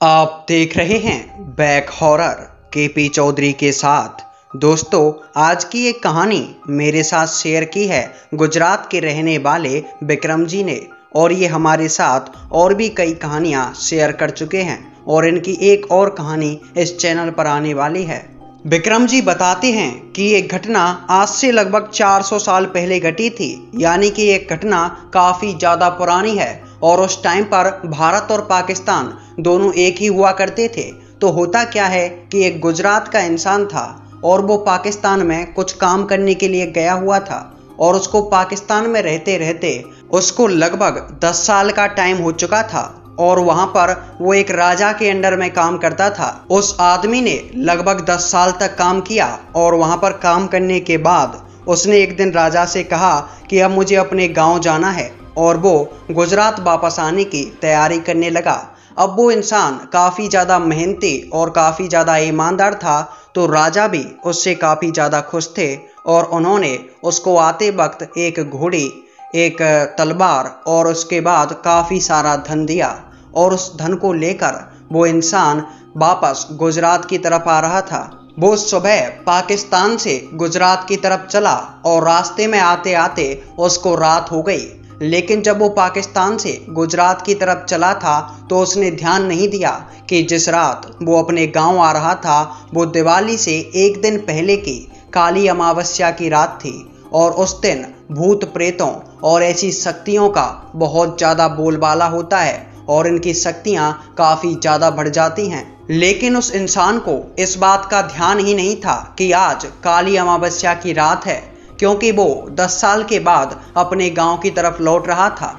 आप देख रहे हैं बैक हॉरर केपी चौधरी के साथ। दोस्तों, आज की एक कहानी मेरे साथ शेयर की है गुजरात के रहने वाले विक्रम जी ने, और ये हमारे साथ और भी कई कहानियां शेयर कर चुके हैं और इनकी एक और कहानी इस चैनल पर आने वाली है। विक्रम जी बताते हैं कि ये घटना आज से लगभग 400 साल पहले घटी थी, यानी कि ये घटना काफ़ी ज़्यादा पुरानी है और उस टाइम पर भारत और पाकिस्तान दोनों एक ही हुआ करते थे। तो होता क्या है कि एक गुजरात का इंसान था और वो पाकिस्तान में कुछ काम करने के लिए गया हुआ था और उसको पाकिस्तान में रहते रहते उसको लगभग 10 साल का टाइम हो चुका था और वहाँ पर वो एक राजा के अंडर में काम करता था। उस आदमी ने लगभग 10 साल तक काम किया और वहाँ पर काम करने के बाद उसने एक दिन राजा से कहा कि अब मुझे अपने गांव जाना है और वो गुजरात वापस आने की तैयारी करने लगा। अब वो इंसान काफ़ी ज़्यादा मेहनती और काफ़ी ज़्यादा ईमानदार था, तो राजा भी उससे काफ़ी ज़्यादा खुश थे और उन्होंने उसको आते वक्त एक घोड़ी, एक तलवार और उसके बाद काफ़ी सारा धन दिया और उस धन को लेकर वो इंसान वापस गुजरात की तरफ आ रहा था। वो सुबह पाकिस्तान से गुजरात की तरफ चला और रास्ते में आते आते उसको रात हो गई। लेकिन जब वो पाकिस्तान से गुजरात की तरफ चला था तो उसने ध्यान नहीं दिया कि जिस रात वो अपने गांव आ रहा था वो दिवाली से एक दिन पहले की काली अमावस्या की रात थी और उस दिन भूत प्रेतों और ऐसी शक्तियों का बहुत ज़्यादा बोलबाला होता है और इनकी शक्तियाँ काफ़ी ज़्यादा बढ़ जाती हैं। लेकिन उस इंसान को इस बात का ध्यान ही नहीं था कि आज काली अमावस्या की रात है, क्योंकि वो 10 साल के बाद अपने गांव की तरफ लौट रहा था।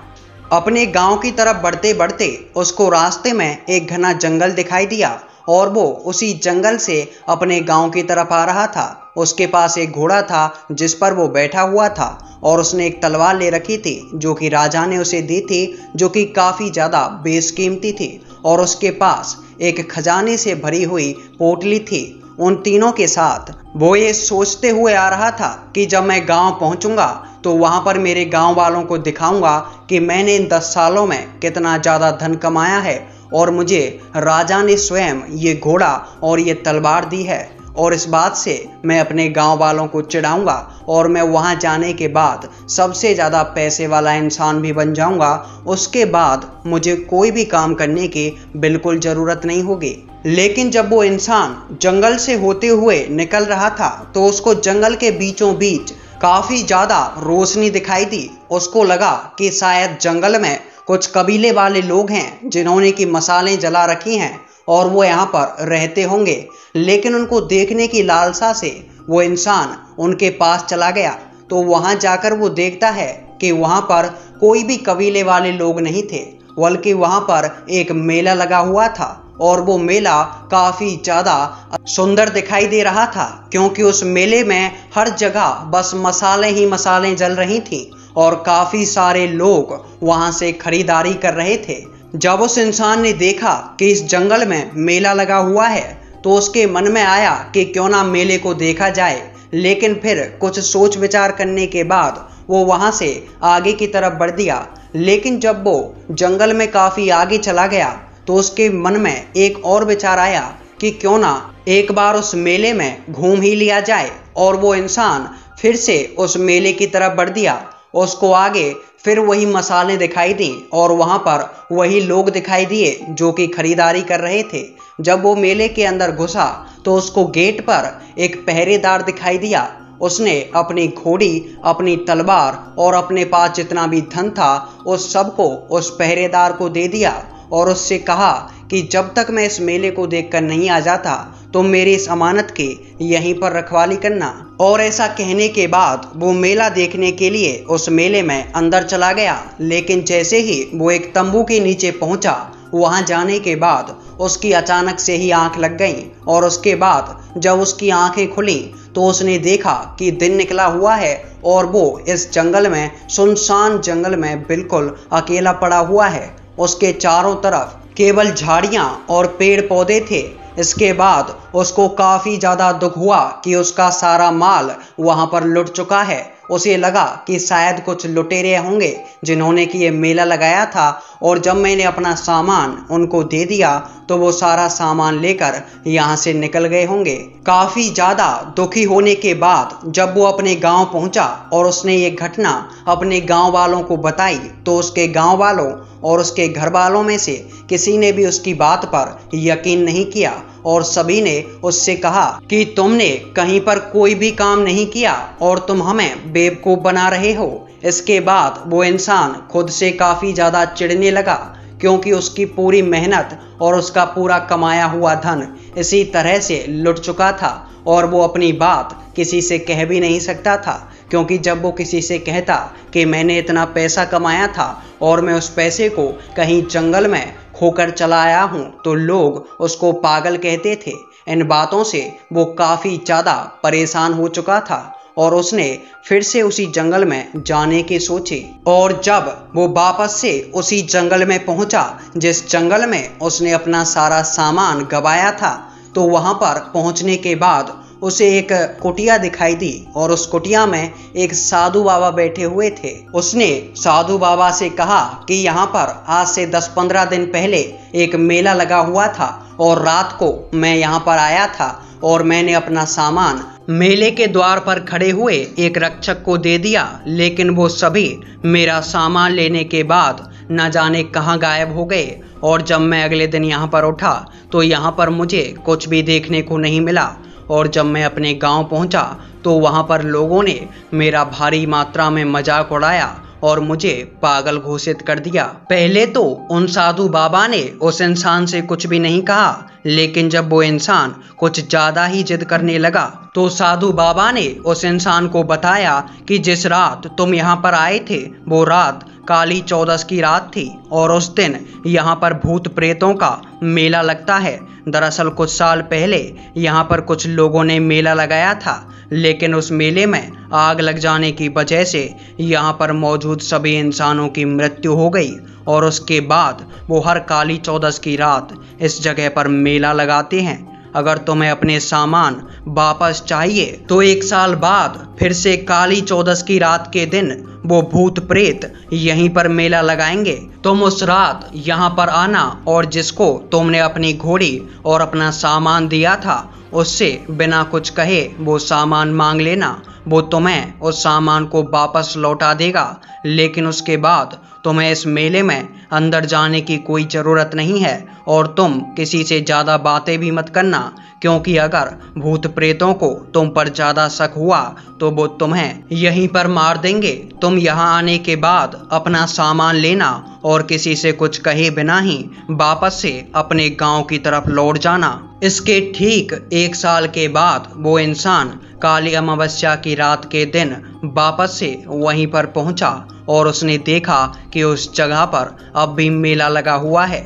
अपने गांव की तरफ बढ़ते बढ़ते उसको रास्ते में एक घना जंगल दिखाई दिया और वो उसी जंगल से अपने गांव की तरफ आ रहा था। उसके पास एक घोड़ा था जिस पर वो बैठा हुआ था और उसने एक तलवार ले रखी थी जो कि राजा ने उसे दी थी, जो कि काफ़ी ज़्यादा बेशकीमती थी, और उसके पास एक खजाने से भरी हुई पोटली थी। उन तीनों के साथ वो ये सोचते हुए आ रहा था कि जब मैं गांव पहुंचूंगा तो वहां पर मेरे गांव वालों को दिखाऊंगा कि मैंने इन 10 सालों में कितना ज़्यादा धन कमाया है और मुझे राजा ने स्वयं ये घोड़ा और ये तलवार दी है, और इस बात से मैं अपने गांव वालों को चिढ़ाऊंगा और मैं वहां जाने के बाद सबसे ज़्यादा पैसे वाला इंसान भी बन जाऊंगा। उसके बाद मुझे कोई भी काम करने की बिल्कुल ज़रूरत नहीं होगी। लेकिन जब वो इंसान जंगल से होते हुए निकल रहा था तो उसको जंगल के बीचों बीच काफ़ी ज़्यादा रोशनी दिखाई दी। उसको लगा कि शायद जंगल में कुछ कबीले वाले लोग हैं जिन्होंने की मसालें जला रखी हैं और वो यहाँ पर रहते होंगे। लेकिन उनको देखने की लालसा से वो इंसान उनके पास चला गया, तो वहाँ जाकर वो देखता है कि वहाँ पर कोई भी कबीले वाले लोग नहीं थे, बल्कि वहाँ पर एक मेला लगा हुआ था और वो मेला काफ़ी ज़्यादा सुंदर दिखाई दे रहा था, क्योंकि उस मेले में हर जगह बस मसाले ही मसाले जल रही थी और काफ़ी सारे लोग वहाँ से खरीदारी कर रहे थे। जब उस इंसान ने देखा कि इस जंगल में मेला लगा हुआ है तो उसके मन में आया कि क्यों ना मेले को देखा जाए। लेकिन फिर कुछ सोच विचार करने के बाद वो वहाँ से आगे की तरफ बढ़ दिया। लेकिन जब वो जंगल में काफ़ी आगे चला गया तो उसके मन में एक और विचार आया कि क्यों ना एक बार उस मेले में घूम ही लिया जाए, और वो इंसान फिर से उस मेले की तरफ बढ़ दिया। उसको आगे फिर वही मसाले दिखाई दी और वहाँ पर वही लोग दिखाई दिए जो कि खरीदारी कर रहे थे। जब वो मेले के अंदर घुसा तो उसको गेट पर एक पहरेदार दिखाई दिया। उसने अपनी घोड़ी, अपनी तलवार और अपने पास जितना भी धन था उस सबको उस पहरेदार को दे दिया और उससे कहा कि जब तक मैं इस मेले को देखकर नहीं आ जाता तो मेरी इस अमानत की यहीं पर रखवाली करना। और ऐसा कहने के बाद वो मेला देखने के लिए उस मेले में अंदर चला गया। लेकिन जैसे ही वो एक तंबू के नीचे पहुंचा, वहां जाने के बाद उसकी अचानक से ही आंख लग गई और उसके बाद जब उसकी आंखें खुली तो उसने देखा कि दिन निकला हुआ है और वो इस जंगल में, सुनसान जंगल में बिल्कुल अकेला पड़ा हुआ है। उसके चारों तरफ केवल झाड़ियाँ और पेड़ पौधे थे। इसके बाद उसको काफ़ी ज़्यादा दुख हुआ कि उसका सारा माल वहाँ पर लुट चुका है उसे लगा कि शायद कुछ लुटेरे होंगे जिन्होंने कि ये मेला लगाया था, और जब मैंने अपना सामान उनको दे दिया तो वो सारा सामान लेकर यहाँ से निकल गए होंगे। काफी ज्यादा दुखी होने के बाद जब वो अपने गांव पहुंचा और उसने ये घटना अपने गांव वालों को बताई तो उसके गांव वालों और उसके घर वालों में से किसी ने भी उसकी बात पर यकीन नहीं किया और सभी ने उससे कहा कि तुमने कहीं पर कोई भी काम नहीं किया और तुम हमें बेवकूफ बना रहे हो। इसके बाद वो इंसान खुद से काफी ज्यादा चिढ़ने लगा क्योंकि उसकी पूरी मेहनत और उसका पूरा कमाया हुआ धन इसी तरह से लुट चुका था और वो अपनी बात किसी से कह भी नहीं सकता था, क्योंकि जब वो किसी से कहता कि मैंने इतना पैसा कमाया था और मैं उस पैसे को कहीं जंगल में खोकर चला आया हूँ तो लोग उसको पागल कहते थे। इन बातों से वो काफ़ी ज़्यादा परेशान हो चुका था और उसने फिर से उसी जंगल में जाने की सोची। और जब वो वापस से उसी जंगल में पहुंचा जिस जंगल में उसने अपना सारा सामान गंवाया था, तो वहां पर पहुंचने के बाद उसे एक कुटिया दिखाई दी और उस कुटिया में एक साधु बाबा बैठे हुए थे। उसने साधु बाबा से कहा कि यहाँ पर आज से 10-15 दिन पहले एक मेला लगा हुआ था और रात को मैं यहाँ पर आया था और मैंने अपना सामान मेले के द्वार पर खड़े हुए एक रक्षक को दे दिया, लेकिन वो सभी मेरा सामान लेने के बाद न जाने कहाँ गायब हो गए। और जब मैं अगले दिन यहाँ पर उठा तो यहाँ पर मुझे कुछ भी देखने को नहीं मिला और जब मैं अपने गांव पहुंचा तो वहां पर लोगों ने मेरा भारी मात्रा में मजाक उड़ाया और मुझे पागल घोषित कर दिया। पहले तो उन साधु बाबा ने उस इंसान से कुछ भी नहीं कहा, लेकिन जब वो इंसान कुछ ज़्यादा ही जिद करने लगा तो साधु बाबा ने उस इंसान को बताया कि जिस रात तुम यहाँ पर आए थे वो रात काली चौदस की रात थी और उस दिन यहाँ पर भूत प्रेतों का मेला लगता है। दरअसल कुछ साल पहले यहाँ पर कुछ लोगों ने मेला लगाया था, लेकिन उस मेले में आग लग जाने की वजह से यहाँ पर मौजूद सभी इंसानों की मृत्यु हो गई और उसके बाद वो हर काली चौदस की रात इस जगह पर मेला लगाते हैं। अगर तुम्हें अपने सामान वापस चाहिए तो 1 साल बाद फिर से काली चौदस की रात के दिन वो भूत प्रेत यहीं पर मेला लगाएंगे। तुम उस रात यहाँ पर आना और जिसको तुमने अपनी घोड़ी और अपना सामान दिया था उससे बिना कुछ कहे वो सामान मांग लेना। वो तुम्हें उस सामान को वापस लौटा देगा, लेकिन उसके बाद तुम्हें इस मेले में अंदर जाने की कोई ज़रूरत नहीं है और तुम किसी से ज़्यादा बातें भी मत करना, क्योंकि अगर भूत प्रेतों को तुम पर ज़्यादा शक हुआ तो वो तुम्हें यहीं पर मार देंगे। तुम यहाँ आने के बाद अपना सामान लेना और किसी से कुछ कहे बिना ही वापस से अपने गांव की तरफ लौट जाना। इसके ठीक 1 साल के बाद वो इंसान काली अमावस्या की रात के दिन वापस से वहीं पर पहुंचा और उसने देखा कि उस जगह पर अब भी मेला लगा हुआ है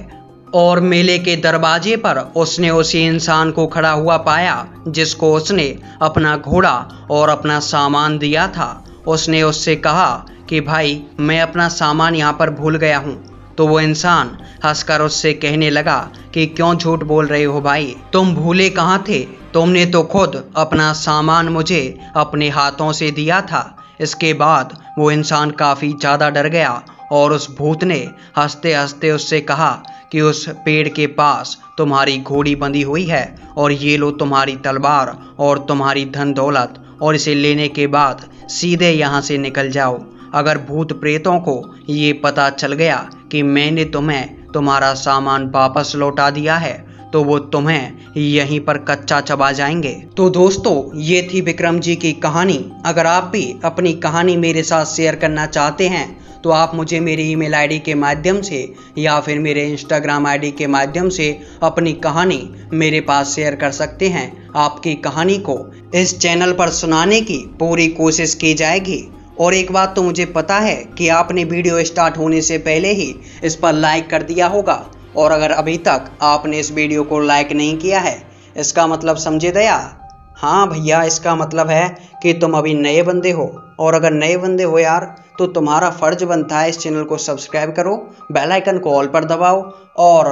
और मेले के दरवाजे पर उसने उसी इंसान को खड़ा हुआ पाया जिसको उसने अपना घोड़ा और अपना सामान दिया था। उसने उससे कहा कि भाई मैं अपना सामान यहाँ पर भूल गया हूँ। तो वो इंसान हंसकर उससे कहने लगा कि क्यों झूठ बोल रहे हो भाई, तुम भूले कहाँ थे, तुमने तो खुद अपना सामान मुझे अपने हाथों से दिया था। इसके बाद वो इंसान काफ़ी ज़्यादा डर गया और उस भूत ने हंसते हंसते उससे कहा कि उस पेड़ के पास तुम्हारी घोड़ी बंधी हुई है और ये लो तुम्हारी तलवार और तुम्हारी धन दौलत, और इसे लेने के बाद सीधे यहाँ से निकल जाओ। अगर भूत प्रेतों को ये पता चल गया कि मैंने तुम्हें तुम्हारा सामान वापस लौटा दिया है तो वो तुम्हें यहीं पर कच्चा चबा जाएंगे। तो दोस्तों, ये थी विक्रम जी की कहानी। अगर आप भी अपनी कहानी मेरे साथ शेयर करना चाहते हैं तो आप मुझे मेरी ईमेल आईडी के माध्यम से या फिर मेरे इंस्टाग्राम आईडी के माध्यम से अपनी कहानी मेरे पास शेयर कर सकते हैं। आपकी कहानी को इस चैनल पर सुनाने की पूरी कोशिश की जाएगी। और एक बात तो मुझे पता है कि आपने वीडियो स्टार्ट होने से पहले ही इस पर लाइक कर दिया होगा, और अगर अभी तक आपने इस वीडियो को लाइक नहीं किया है इसका मतलब समझे दया। हाँ भैया, इसका मतलब है कि तुम अभी नए बंदे हो, और अगर नए बंदे हो यार तो तुम्हारा फ़र्ज बनता है इस चैनल को सब्सक्राइब करो, बेल आइकन को ऑल पर दबाओ और